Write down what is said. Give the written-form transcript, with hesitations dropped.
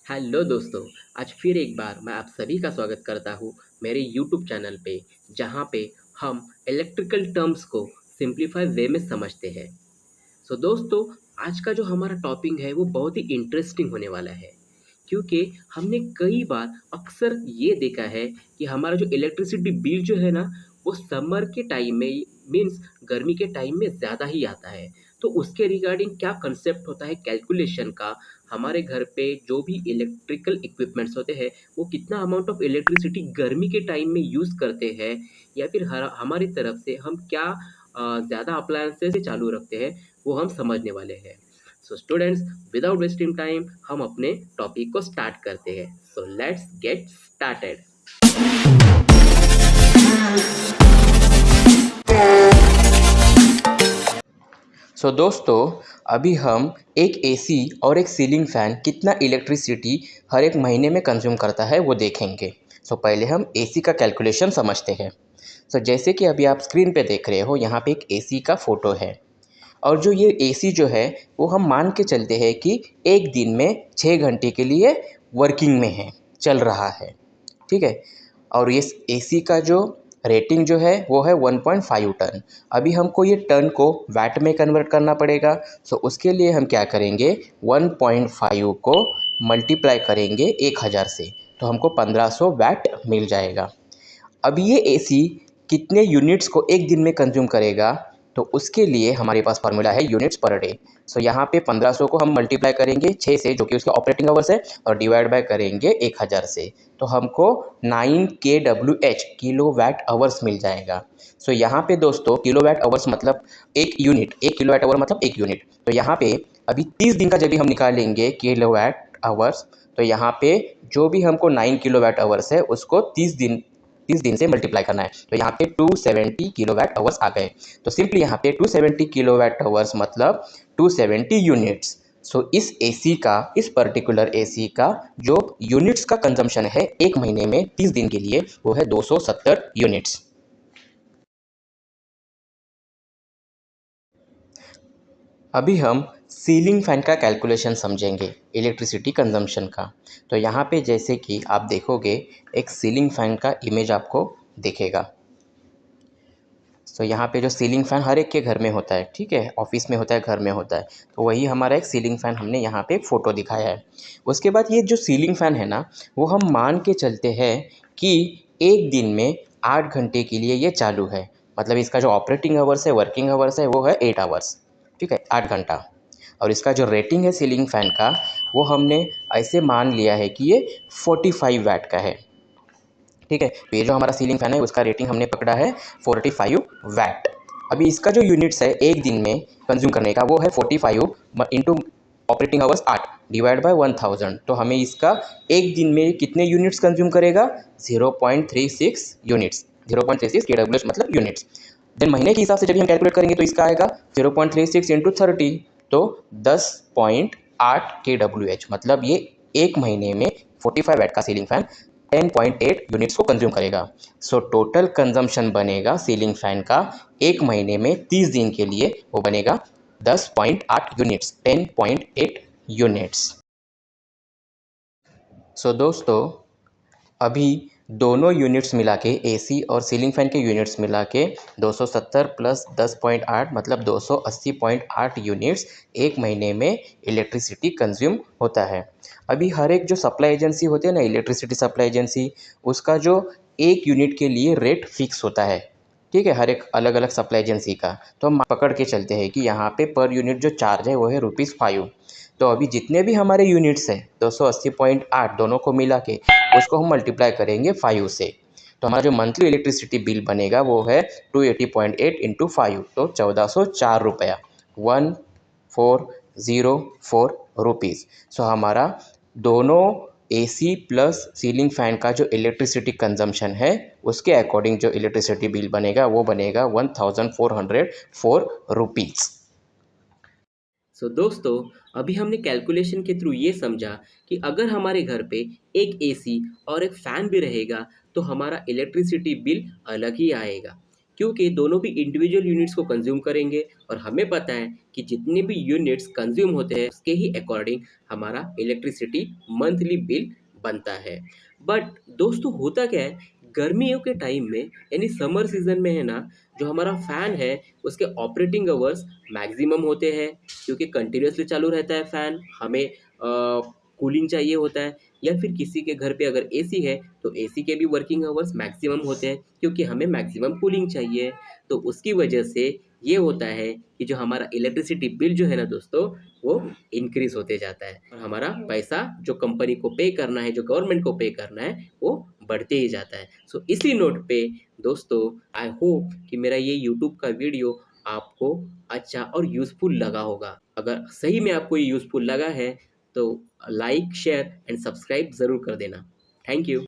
Hello दोस्तों। आज फिर एक बार मैं आप सभी का स्वागत करता हूँ मेरे यूट्यूब चैनल पे, जहाँ पे हम इलेक्ट्रिकल टर्म्स को सिंप्लीफाई वे में समझते हैं। दोस्तों, आज का जो हमारा टॉपिक है वो बहुत ही इंटरेस्टिंग होने वाला है, क्योंकि हमने कई बार अक्सर ये देखा है कि हमारा जो इलेक्ट्रिसिटी बिल जो है ना, वो समर के टाइम में मीन्स गर्मी के टाइम में ज़्यादा ही आता है। तो उसके रिगार्डिंग क्या कंसेप्ट होता है कैलकुलेशन का, हमारे घर पे जो भी इलेक्ट्रिकल इक्विपमेंट्स होते हैं वो कितना अमाउंट ऑफ इलेक्ट्रिसिटी गर्मी के टाइम में यूज़ करते हैं, या फिर हमारी तरफ से हम क्या ज़्यादा अप्लायंसेस से चालू रखते हैं, वो हम समझने वाले हैं। स्टूडेंट्स, विदाउट वेस्टिंग टाइम हम अपने टॉपिक को स्टार्ट करते हैं। Let's get started. दोस्तों, अभी हम एक एसी और एक सीलिंग फ़ैन कितना इलेक्ट्रिसिटी हर एक महीने में कंज्यूम करता है वो देखेंगे। पहले हम एसी का कैलकुलेशन समझते हैं। जैसे कि अभी आप स्क्रीन पे देख रहे हो, यहाँ पे एक एसी का फ़ोटो है। और जो ये एसी जो है वो हम मान के चलते हैं कि एक दिन में 6 घंटे के लिए वर्किंग में है, चल रहा है। ठीक है। और ये एसी का जो रेटिंग जो है वो है 1.5 टन। अभी हमको ये टन को वैट में कन्वर्ट करना पड़ेगा। उसके लिए हम क्या करेंगे, 1.5 को मल्टीप्लाई करेंगे 1000 से, तो हमको 1500 वैट मिल जाएगा। अब ये एसी कितने यूनिट्स को एक दिन में कंज्यूम करेगा, तो उसके लिए हमारे पास फार्मूला है यूनिट्स पर डे। यहाँ पे 1500 को हम मल्टीप्लाई करेंगे 6 से, जो कि उसके ऑपरेटिंग आवर्स है, और डिवाइड बाय करेंगे 1000 से, तो हमको 9 kWh किलो वैट आवर्स मिल जाएगा। यहाँ पे दोस्तों किलो वैट आवर्स मतलब एक यूनिट, 1 किलो वैट आवर मतलब एक यूनिट। तो यहाँ पे अभी 30 दिन का जब भी हम निकालेंगे किलो वैट आवर्स, तो यहाँ पे जो भी हमको 9 किलो वैट आवर्स है उसको 30 दिन से मल्टीप्लाई करना है। तो यहाँ पे 270 किलोवाट आवर्स आ गए। तो सिंपली यहाँ पे 270 किलोवाट आवर्स मतलब 270 यूनिट्स। इस एसी का, इस पर्टिकुलर एसी का जो यूनिट्स का कंजम्पशन है एक महीने में 30 दिन के लिए, वो है 270 यूनिट्स। अभी हम सीलिंग फैन का कैलकुलेशन समझेंगे, इलेक्ट्रिसिटी कंजम्पशन का। तो यहाँ पे जैसे कि आप देखोगे, एक सीलिंग फैन का इमेज आपको दिखेगा। यहाँ पे जो सीलिंग फ़ैन हर एक के घर में होता है, ठीक है, ऑफिस में होता है, घर में होता है। तो वही हमारा एक सीलिंग फ़ैन हमने यहाँ पे एक फ़ोटो दिखाया है। उसके बाद ये जो सीलिंग फ़ैन है ना, वो हम मान के चलते हैं कि एक दिन में 8 घंटे के लिए ये चालू है। मतलब इसका जो ऑपरेटिंग आवर्स है, वर्किंग आवर्स है, वो है 8 आवर्स, ठीक है, 8 घंटा। और इसका जो रेटिंग है सीलिंग फ़ैन का, वो हमने ऐसे मान लिया है कि ये 45 वैट का है। ठीक है, तो ये जो हमारा सीलिंग फैन है उसका रेटिंग हमने पकड़ा है 45 वैट। अभी इसका जो यूनिट्स है एक दिन में कंज्यूम करने का, वो है 45 into operating hours 8 divide by 1000। तो हमें इसका एक दिन में कितने यूनिट्स कंज्यूम करेगा, 0.36 यूनिट्स। 0.36 KWH मतलब यूनिट्स। देन महीने के हिसाब से जब हम कैलकुलेट करेंगे तो इसका आएगा 0.36 इंटू 30, तो 10.8 KWH। मतलब ये एक महीने में 45 वैट का सीलिंग फैन 10.8 यूनिट्स को कंज्यूम करेगा। टोटल कंजम्पशन बनेगा सीलिंग फैन का एक महीने में 30 दिन के लिए, वो बनेगा 10.8 यूनिट्स, 10.8 यूनिट्स। दोस्तों, अभी दोनों यूनिट्स मिला के, एसी और सीलिंग फैन के यूनिट्स मिला के 270 प्लस 10.8 मतलब 280.8 यूनिट्स एक महीने में इलेक्ट्रिसिटी कंज्यूम होता है। अभी हर एक जो सप्लाई एजेंसी होती है ना, इलेक्ट्रिसिटी सप्लाई एजेंसी, उसका जो एक यूनिट के लिए रेट फिक्स होता है। ठीक है, हर एक अलग अलग सप्लाई एजेंसी का। तो हम पकड़ के चलते हैं कि यहाँ पे पर यूनिट जो चार्ज है वो है ₹5। तो अभी जितने भी हमारे यूनिट्स हैं 280.8 दोनों को मिला के, उसको हम मल्टीप्लाई करेंगे 5 से। तो हमारा जो मंथली इलेक्ट्रिसिटी बिल बनेगा वो है 280.8 इंटू 5, तो 1404 रुपया, 1404 रुपीज़। हमारा दोनों एसी प्लस सीलिंग फैन का जो इलेक्ट्रिसिटी कंजम्पशन है उसके अकॉर्डिंग जो इलेक्ट्रिसिटी बिल बनेगा वो बनेगा 1404 रुपीज़। दोस्तों, अभी हमने कैलकुलेशन के थ्रू ये समझा कि अगर हमारे घर पे एक एसी और एक फैन भी रहेगा तो हमारा इलेक्ट्रिसिटी बिल अलग ही आएगा। क्योंकि दोनों भी इंडिविजुअल यूनिट्स को कंज्यूम करेंगे और हमें पता है कि जितने भी यूनिट्स कंज्यूम होते हैं उसके ही अकॉर्डिंग हमारा इलेक्ट्रिसिटी मंथली बिल बनता है। बट दोस्तों होता क्या है, गर्मियों के टाइम में यानी समर सीजन में है ना, जो हमारा फ़ैन है उसके ऑपरेटिंग आवर्स मैक्सिमम होते हैं, क्योंकि कंटिन्यूअसली चालू रहता है फ़ैन, हमें कूलिंग चाहिए होता है। या फिर किसी के घर पे अगर एसी है तो एसी के भी वर्किंग आवर्स मैक्सिमम होते हैं, क्योंकि हमें मैक्सिमम कूलिंग चाहिए। तो उसकी वजह से ये होता है कि जो हमारा इलेक्ट्रिसिटी बिल जो है ना दोस्तों, वो इंक्रीज होते जाता है और हमारा पैसा जो कंपनी को पे करना है, जो गवर्नमेंट को पे करना है, वो बढ़ते ही जाता है। सो इसी नोट पे दोस्तों, आई होप कि मेरा ये यूट्यूब का वीडियो आपको अच्छा और यूज़फुल लगा होगा। अगर सही में आपको ये यूज़फुल लगा है तो लाइक, शेयर एंड सब्सक्राइब ज़रूर कर देना। Thank you.